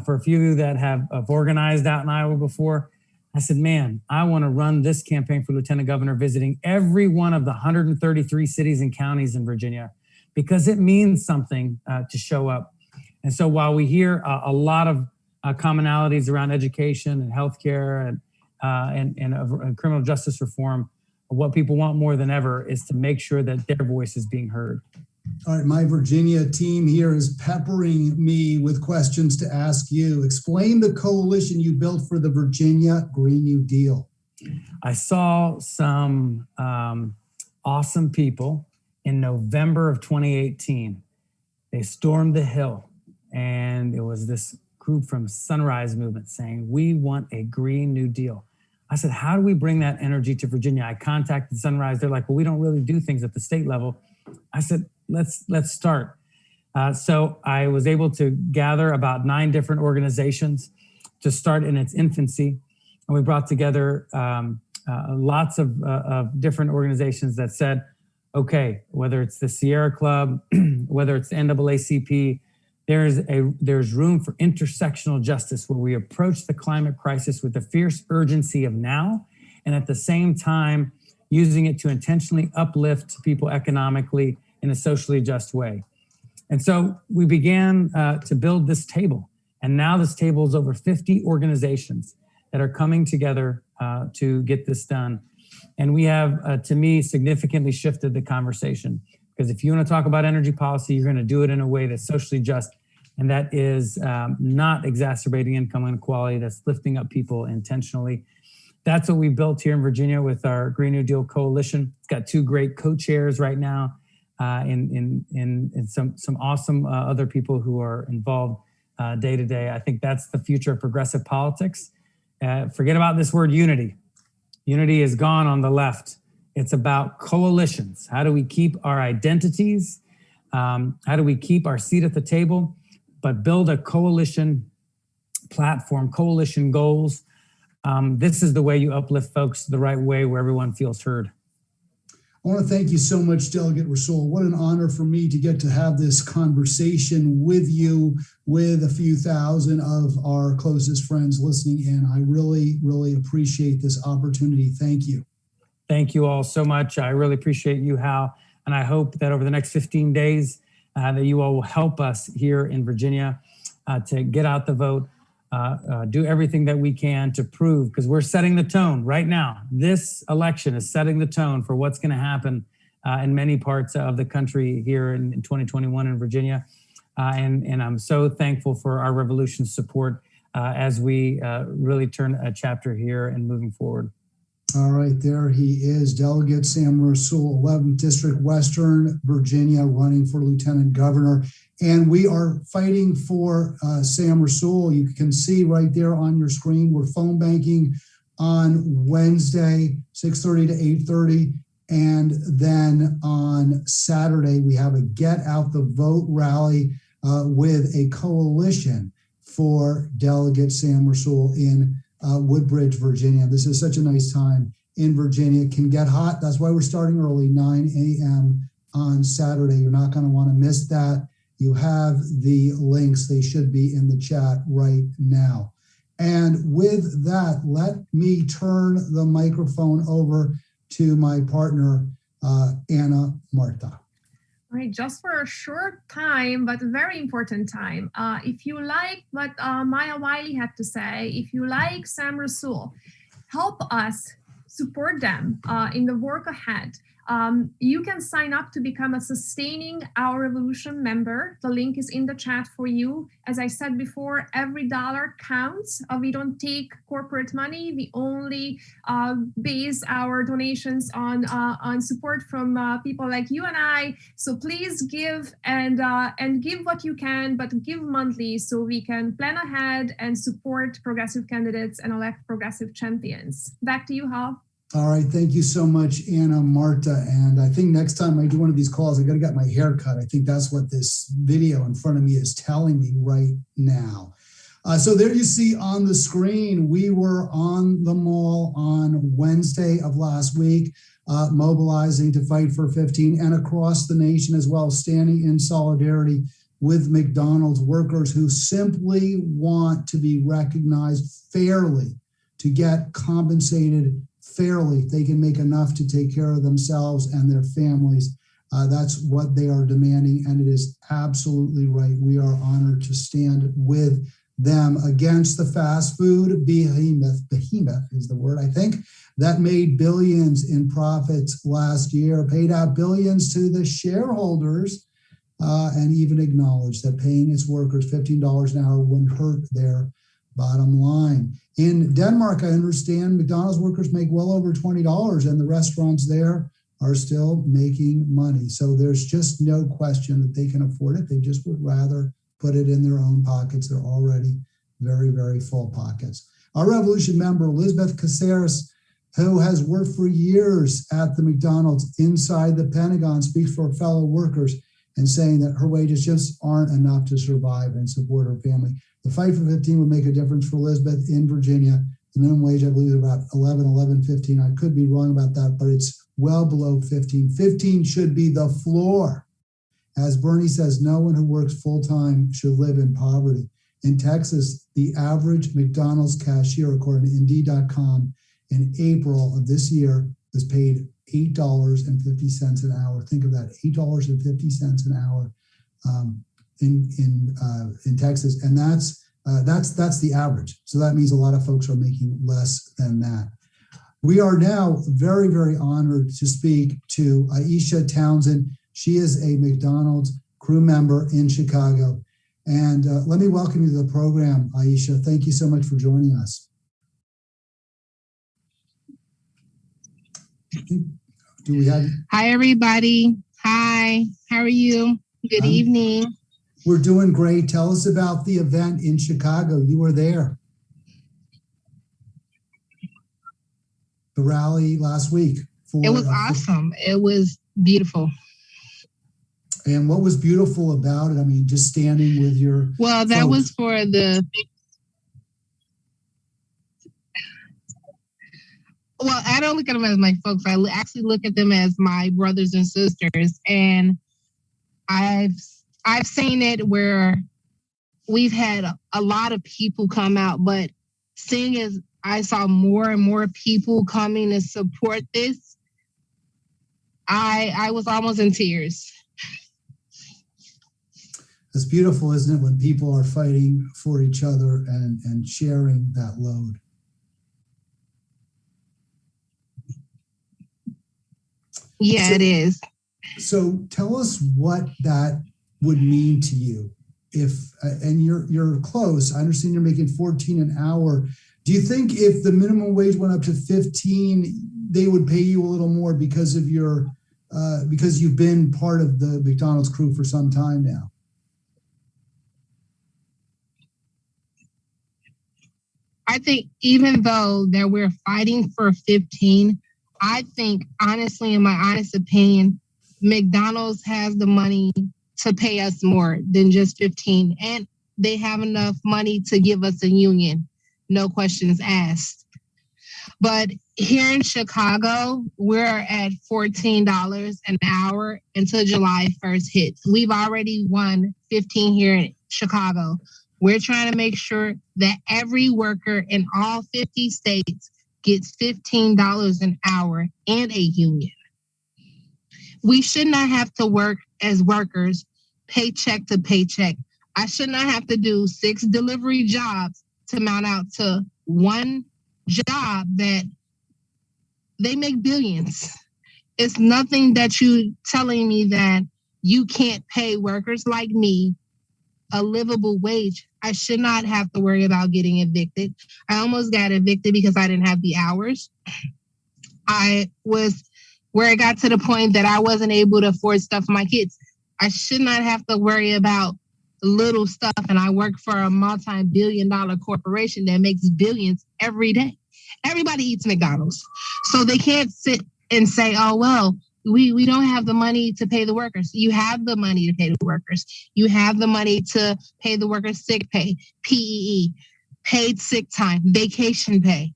For a few that have organized out in Iowa before, I said, man, I want to run this campaign for lieutenant governor visiting every one of the 133 cities and counties in Virginia, because it means something to show up. And so while we hear a lot of commonalities around education and healthcare and criminal justice reform, what people want more than ever is to make sure that their voice is being heard. All right, my Virginia team here is peppering me with questions to ask you. Explain the coalition you built for the Virginia Green New Deal. I saw some awesome people in November of 2018. They stormed the Hill, and it was this group from Sunrise Movement saying, we want a Green New Deal. I said, how do we bring that energy to Virginia? I contacted Sunrise. They're like, well, we don't really do things at the state level. I said, let's start. So I was able to gather about 9 different organizations to start in its infancy. And we brought together lots of different organizations that said, okay, whether it's the Sierra Club, whether it's the NAACP, there's room for intersectional justice where we approach the climate crisis with the fierce urgency of now, and at the same time, using it to intentionally uplift people economically in a socially just way. And so we began to build this table. And now this table is over 50 organizations that are coming together to get this done. And we have, to me, significantly shifted the conversation. Because if you want to talk about energy policy, you're going to do it in a way that's socially just, and that is not exacerbating income inequality, that's lifting up people intentionally. That's what we built here in Virginia with our Green New Deal Coalition. It's got 2 great co-chairs right now, and some awesome other people who are involved day to day. I think that's the future of progressive politics. Forget about this word unity. Unity is gone on the left. It's about coalitions. How do we keep our identities? How do we keep our seat at the table, but build a coalition platform, coalition goals? This is the way you uplift folks the right way, where everyone feels heard. I want to thank you so much, Delegate Rasoul. What an honor for me to get to have this conversation with you, with a few thousand of our closest friends listening in. I really, really appreciate this opportunity. Thank you. Thank you all so much. I really appreciate you, Hal. And I hope that over the next 15 days that you all will help us here in Virginia to get out the vote, do everything that we can to prove, because we're setting the tone right now. This election is setting the tone for what's going to happen in many parts of the country here in 2021 in Virginia. And I'm so thankful for our Revolution's support as we really turn a chapter here and moving forward. All right, there he is, Delegate Sam Rasoul, 11th District, Western Virginia, running for Lieutenant Governor. And we are fighting for Sam Rasoul. You can see right there on your screen, we're phone banking on Wednesday, 6:30 to 8:30. And then on Saturday, we have a Get Out the Vote rally with a coalition for Delegate Sam Rasoul in Woodbridge, Virginia. This is such a nice time in Virginia. It can get hot. That's why we're starting early, 9 a.m. on Saturday. You're not going to want to miss that. You have the links. They should be in the chat right now. And with that, let me turn the microphone over to my partner, Anna Marta. All right, just for a short time, but a very important time. If you like what Maya Wiley had to say, if you like Sam Rasoul, help us support them in the work ahead. You can sign up to become a Sustaining Our Revolution member. The link is in the chat for you. As I said before, every dollar counts. We don't take corporate money. We only base our donations on support from people like you and I. So please give and give what you can, but give monthly so we can plan ahead and support progressive candidates and elect progressive champions. Back to you, Hal. All right, thank you so much, Anna Marta. And I think next time I do one of these calls, I got to get my hair cut. I think that's what this video in front of me is telling me right now. So there you see on the screen, we were on the mall on Wednesday of last week, mobilizing to fight for 15 and across the nation as well, standing in solidarity with McDonald's workers who simply want to be recognized fairly, to get compensated fairly, if they can make enough to take care of themselves and their families. That's what they are demanding, and it is absolutely right. We are honored to stand with them against the fast food behemoth is the word, I think, that made billions in profits last year, paid out billions to the shareholders, and even acknowledged that paying its workers $15 an hour wouldn't hurt their bottom line. In Denmark, I understand McDonald's workers make well over $20, and the restaurants there are still making money. So there's just no question that they can afford it. They just would rather put it in their own pockets. They're already very, very full pockets. Our Revolution member, Elizabeth Caceres, who has worked for years at the McDonald's inside the Pentagon, speaks for fellow workers and saying that her wages just aren't enough to survive and support her family. The fight for 15 would make a difference for Elizabeth in Virginia. The minimum wage, I believe, is about 15. I could be wrong about that, but it's well below 15. 15 should be the floor. As Bernie says, no one who works full-time should live in poverty. In Texas, the average McDonald's cashier, according to Indeed.com, in April of this year was paid $8.50 an hour. Think of that, $8.50 an hour in Texas, and that's the average. So that means a lot of folks are making less than that. We are now very, very honored to speak to Aisha Townsend. She is a McDonald's crew member in Chicago. And let me welcome you to the program, Aisha. Thank you so much for joining us. Do we have? Hi, everybody. Hi, how are you? Good evening. We're doing great. Tell us about the event in Chicago. You were there. The rally last week. It was awesome. It was beautiful. And what was beautiful about it? I mean, just standing with your Well, that folks. was for the... Well, I don't look at them as my folks. I actually look at them as my brothers and sisters. And I've seen it where we've had a lot of people come out, but seeing as I saw more and more people coming to support this, I was almost in tears. It's beautiful, isn't it, when people are fighting for each other and sharing that load. Yeah, it is. So tell us what that would mean to you. If and you're close. I understand you're making 14 an hour. Do you think if the minimum wage went up to 15, they would pay you a little more because of your because you've been part of the McDonald's crew for some time now? I think even though that we're fighting for 15, I think honestly, in my honest opinion, McDonald's has the money to pay us more than just 15. And they have enough money to give us a union, no questions asked. But here in Chicago, we're at $14 an hour until July 1st hits. We've already won 15 here in Chicago. We're trying to make sure that every worker in all 50 states gets $15 an hour and a union. We should not have to work as workers paycheck to paycheck. I should not have to do 6 delivery jobs to mount out to one job that they make billions. It's nothing that you telling me that you can't pay workers like me a livable wage. I should not have to worry about getting evicted. I almost got evicted because I didn't have the hours. I was where it got to the point that I wasn't able to afford stuff for my kids. I should not have to worry about little stuff. And I work for a multi-billion-dollar corporation that makes billions every day. Everybody eats McDonald's. So they can't sit and say, oh, well, we don't have the money to pay the workers. You have the money to pay the workers. You have the money to pay the workers sick pay, PEE, paid sick time, vacation pay.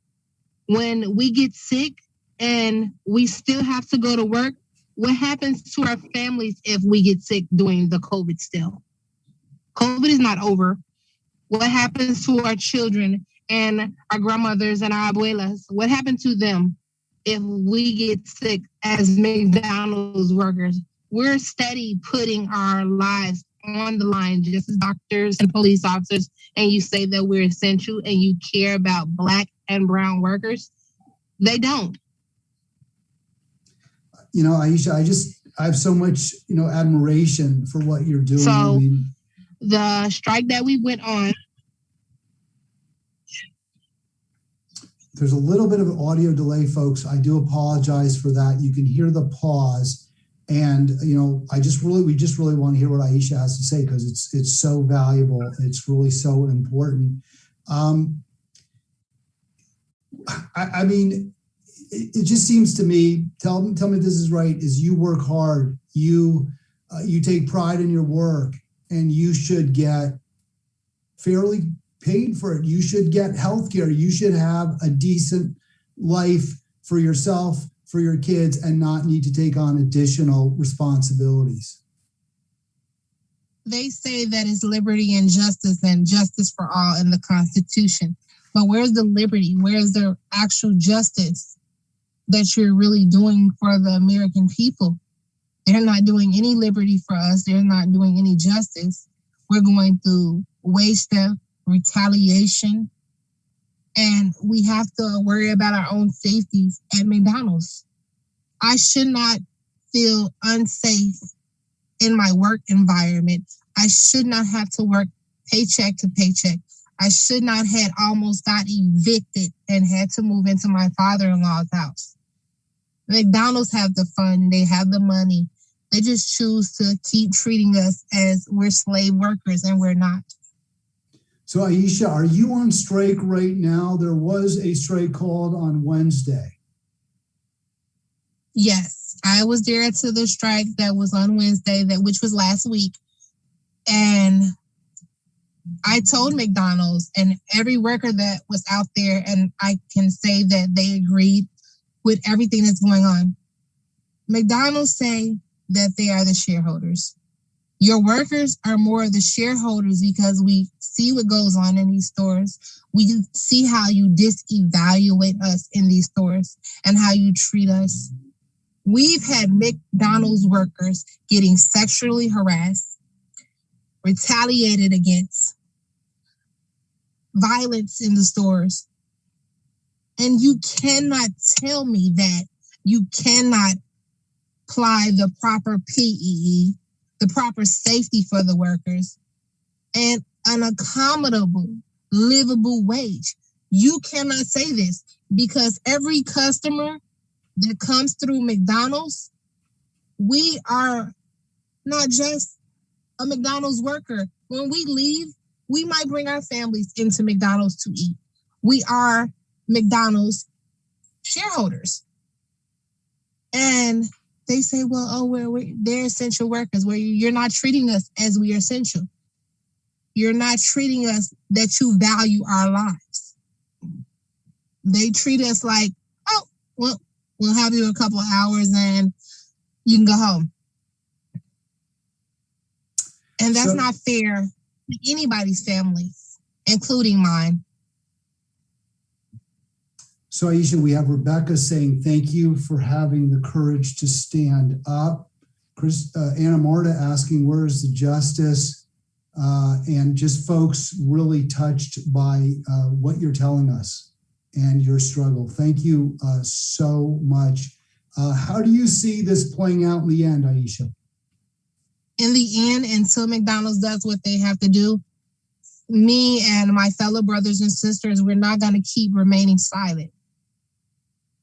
When we get sick and we still have to go to work, what happens to our families if we get sick during the COVID still? COVID is not over. What happens to our children and our grandmothers and our abuelas? What happened to them if we get sick as McDonald's workers? We're steady putting our lives on the line just as doctors and police officers, and you say that we're essential and you care about Black and brown workers. They don't. You know, Aisha, I have so much, admiration for what you're doing. So the strike that we went on. There's a little bit of an audio delay, folks. I do apologize for that. You can hear the pause. And, we just really want to hear what Aisha has to say because it's so valuable. It's really so important. It just seems to me, tell me if this is right, is you work hard, you take pride in your work, and you should get fairly paid for it. You should get health care. You should have a decent life for yourself, for your kids, and not need to take on additional responsibilities. They say that it's liberty and justice for all in the Constitution. But where's the liberty? Where's the actual justice that you're really doing for the American people? They're not doing any liberty for us. They're not doing any justice. We're going through wage theft, retaliation, and we have to worry about our own safeties at McDonald's. I should not feel unsafe in my work environment. I should not have to work paycheck to paycheck. I should not have almost got evicted and had to move into my father-in-law's house. McDonald's have the fund, they have the money. They just choose to keep treating us as we're slave workers, and we're not. So Aisha, are you on strike right now? There was a strike called on Wednesday. Yes, I was there to the strike that was on Wednesday, which was last week. And I told McDonald's and every worker that was out there, and I can say that they agreed with everything that's going on. McDonald's say that they are the shareholders. Your workers are more of the shareholders because we see what goes on in these stores. We see how you disevaluate us in these stores and how you treat us. We've had McDonald's workers getting sexually harassed, retaliated against, violence in the stores. And you cannot tell me that you cannot apply the proper PEE, the proper safety for the workers, and an accommodable, livable wage. You cannot say this because every customer that comes through McDonald's, we are not just a McDonald's worker. When we leave, we might bring our families into McDonald's to eat. We are McDonald's shareholders. And they say, well, they're essential workers. Where you're not treating us as we are essential. You're not treating us that you value our lives. They treat us like, oh, well, we'll have you a couple of hours and you can go home. And that's not fair to anybody's family, including mine. So Aisha, we have Rebecca saying, thank you for having the courage to stand up. Anna Marta asking, where is the justice? And just folks really touched by what you're telling us and your struggle. Thank you so much. How do you see this playing out in the end, Aisha? In the end, until McDonald's does what they have to do, me and my fellow brothers and sisters, we're not going to keep remaining silent.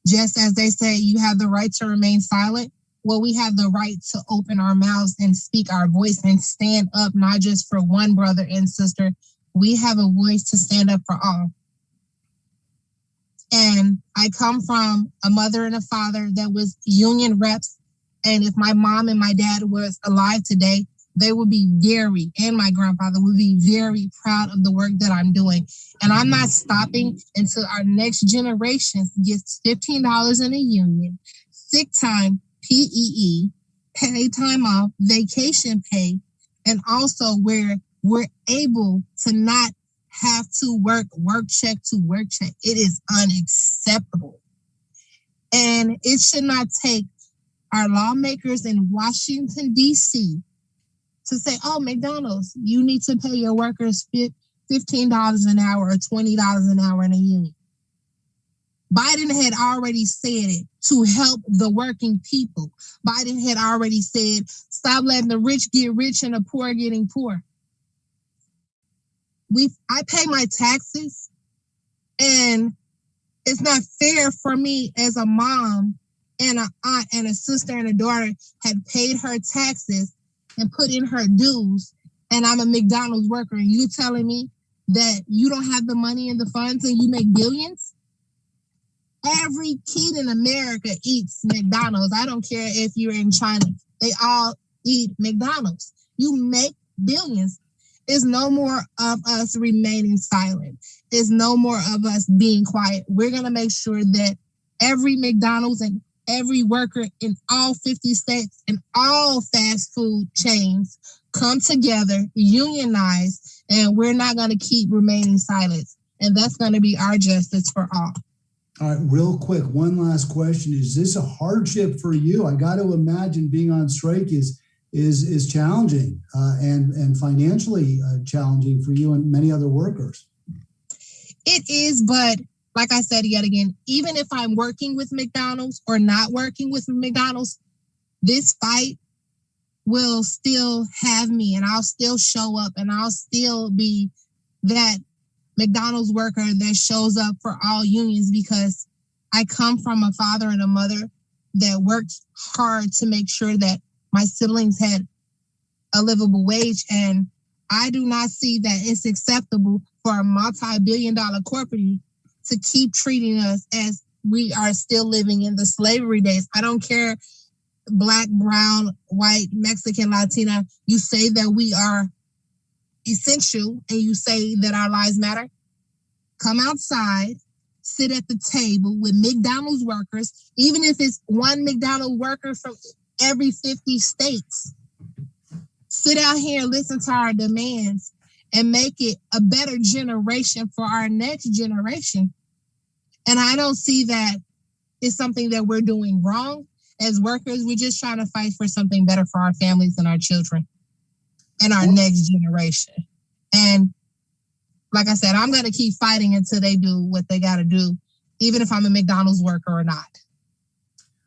Just as they say, you have the right to remain silent. Well, we have the right to open our mouths and speak our voice and stand up, not just for one brother and sister. We have a voice to stand up for all. And I come from a mother and a father that was union reps. And if my mom and my dad was alive today, they would be and my grandfather would be very proud of the work that I'm doing. And I'm not stopping until our next generation gets $15 in a union, sick time, PEE, paid time off, vacation pay, and also where we're able to not have to work check to work check. It is unacceptable. And it should not take our lawmakers in Washington, D.C. to say, oh, McDonald's, you need to pay your workers $15 an hour or $20 an hour in a union. Biden had already said it to help the working people. Biden had already said, stop letting the rich get rich and the poor getting poor. I pay my taxes, and it's not fair for me as a mom and an aunt and a sister and a daughter had paid her taxes and put in her dues, and I'm a McDonald's worker, and you telling me that you don't have the money in the funds and you make billions? Every kid in America eats McDonald's. I don't care if you're in China. They all eat McDonald's. You make billions. It's no more of us remaining silent. It's no more of us being quiet. We're going to make sure that every McDonald's and every worker in all 50 states and all fast food chains come together, unionize, and we're not going to keep remaining silent. And that's going to be our justice for all. All right, real quick, one last question. Is this a hardship for you? I got to imagine being on strike is challenging and financially challenging for you and many other workers. It is, but like I said yet again, even if I'm working with McDonald's or not working with McDonald's, this fight will still have me, and I'll still show up, and I'll still be that McDonald's worker that shows up for all unions, because I come from a father and a mother that worked hard to make sure that my siblings had a livable wage. And I do not see that it's acceptable for a multi-billion-dollar corporate to keep treating us as we are still living in the slavery days. I don't care, Black, brown, white, Mexican, Latina, you say that we are essential and you say that our lives matter. Come outside, sit at the table with McDonald's workers, even if it's one McDonald's worker from every 50 states. Sit out here and listen to our demands and make it a better generation for our next generation. And I don't see that it's something that we're doing wrong. As workers, we're just trying to fight for something better for our families and our children and our next generation. And like I said, I'm going to keep fighting until they do what they got to do, even if I'm a McDonald's worker or not.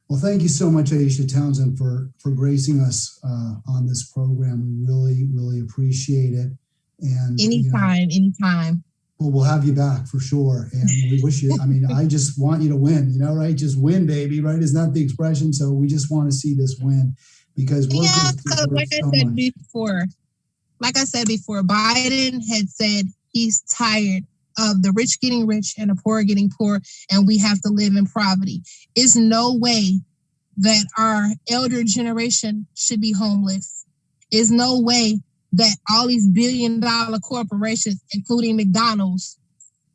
Well, thank you so much, Aisha Townsend, for gracing us on this program. We really, really appreciate it. And anytime. Well, we'll have you back for sure. And we wish you, I mean, I just want you to win, right? Just win, baby, right? Isn't that the expression? So we just want to see this win because we're like I said before, Biden had said he's tired of the rich getting rich and the poor getting poor, and we have to live in poverty. There's no way that our elder generation should be homeless. There's no way that all these billion-dollar corporations, including McDonald's,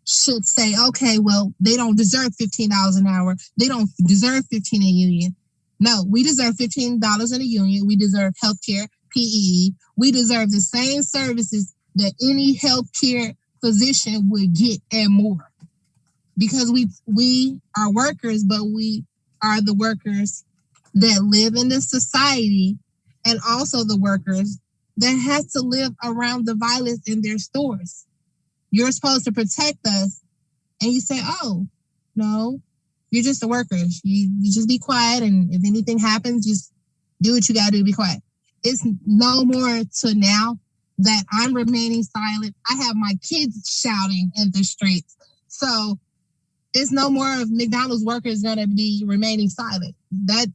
should say, okay, well, they don't deserve $15 an hour. They don't deserve $15 in a union. No, we deserve $15 in a union. We deserve healthcare, PEE. We deserve the same services that any healthcare physician would get and more. Because we are workers, but we are the workers that live in this society, and also the workers that have to live around the violence in their stores. You're supposed to protect us, and you say, oh, no, you're just the workers. You just be quiet, and if anything happens, just do what you gotta do, be quiet. It's no more to now that I'm remaining silent. I have my kids shouting in the streets. So it's no more of McDonald's workers gonna be remaining silent. That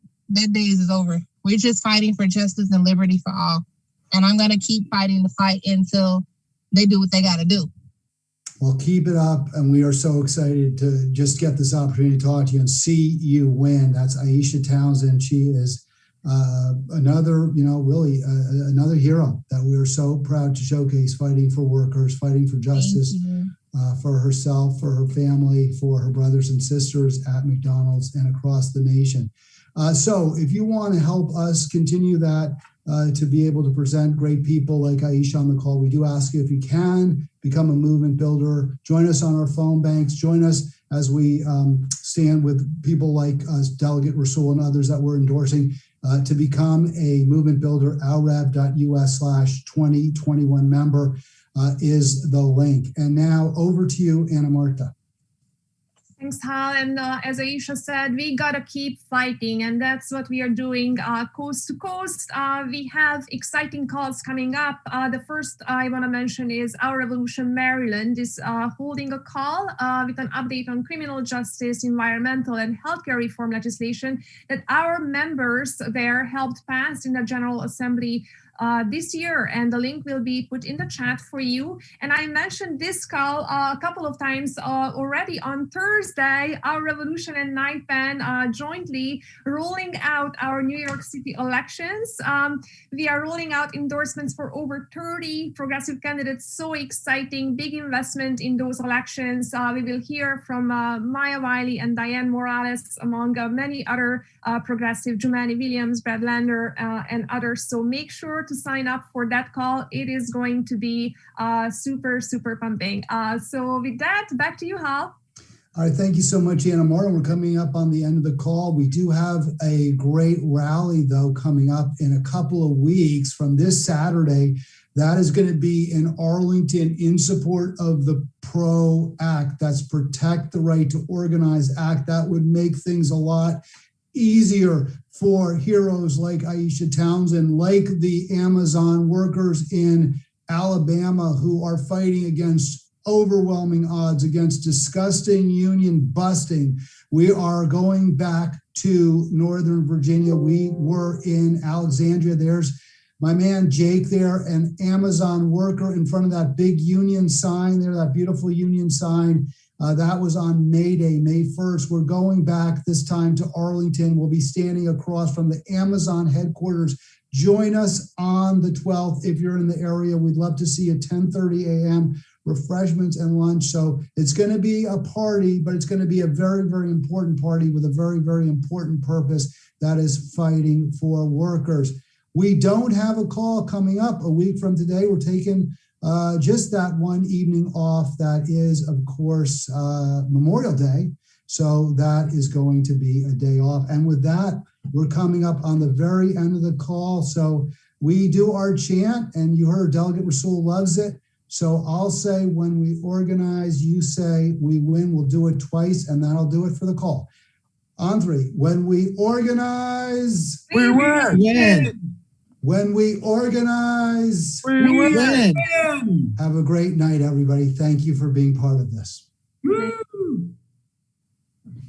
days is over. We're just fighting for justice and liberty for all. And I'm gonna keep fighting the fight until they do what they gotta do. Well, keep it up. And we are so excited to just get this opportunity to talk to you and see you win. That's Aisha Townsend. She is another, really another hero that we are so proud to showcase, fighting for workers, fighting for justice for herself, for her family, for her brothers and sisters at McDonald's and across the nation. So if you want to help us continue that, to be able to present great people like Aisha on the call, we do ask you, if you can, become a movement builder. Join us on our phone banks. Join us as we stand with people like Delegate Rasoul and others that we're endorsing to become a movement builder. alrev.us/2021 member is the link. And now over to you, Anna Marta. Thanks, Hal. And as Aisha said, we gotta keep fighting, and that's what we are doing coast to coast. We have exciting calls coming up. The first I want to mention is Our Revolution Maryland is holding a call with an update on criminal justice, environmental, and healthcare reform legislation that our members there helped pass in the General Assembly this year, and the link will be put in the chat for you. And I mentioned this call a couple of times already. On Thursday, Our Revolution and NIPAN jointly rolling out our New York City elections. We are rolling out endorsements for over 30 progressive candidates. So exciting, big investment in those elections. We will hear from Maya and Dianne Morales, among many other progressive, Jumani Williams, Brad Lander, and others. So make sure to sign up for that call. It is going to be super, super pumping. So with that, back to you, Hal. All right, thank you so much, Anna Marta. We're coming up on the end of the call. We do have a great rally, though, coming up in a couple of weeks from this Saturday. That is going to be in Arlington in support of the PRO Act. That's Protect the Right to Organize Act. That would make things a lot easier for heroes like Aisha Townsend, like the Amazon workers in Alabama who are fighting against overwhelming odds, against disgusting union busting. We are going back to Northern Virginia. We were in Alexandria. There's my man Jake there, an Amazon worker in front of that big union sign there, that beautiful union sign. That was on May Day, May 1st. We're going back this time to Arlington. We'll be standing across from the Amazon headquarters. Join us on the 12th if you're in the area. We'd love to see you 10:30 a.m., refreshments and lunch. So it's going to be a party, but it's going to be a very, very important party with a very, very important purpose. That is fighting for workers. We don't have a call coming up a week from today. We're taking just that one evening off. That is, of course, Memorial Day. So that is going to be a day off. And with that, we're coming up on the very end of the call. So we do our chant, and you heard Delegate Rasoul loves it. So I'll say when we organize, you say we win. We'll do it twice, and that'll do it for the call. On three. When we organize. We win. When we organize. We win. Have a great night, everybody. Thank you for being part of this. Woo.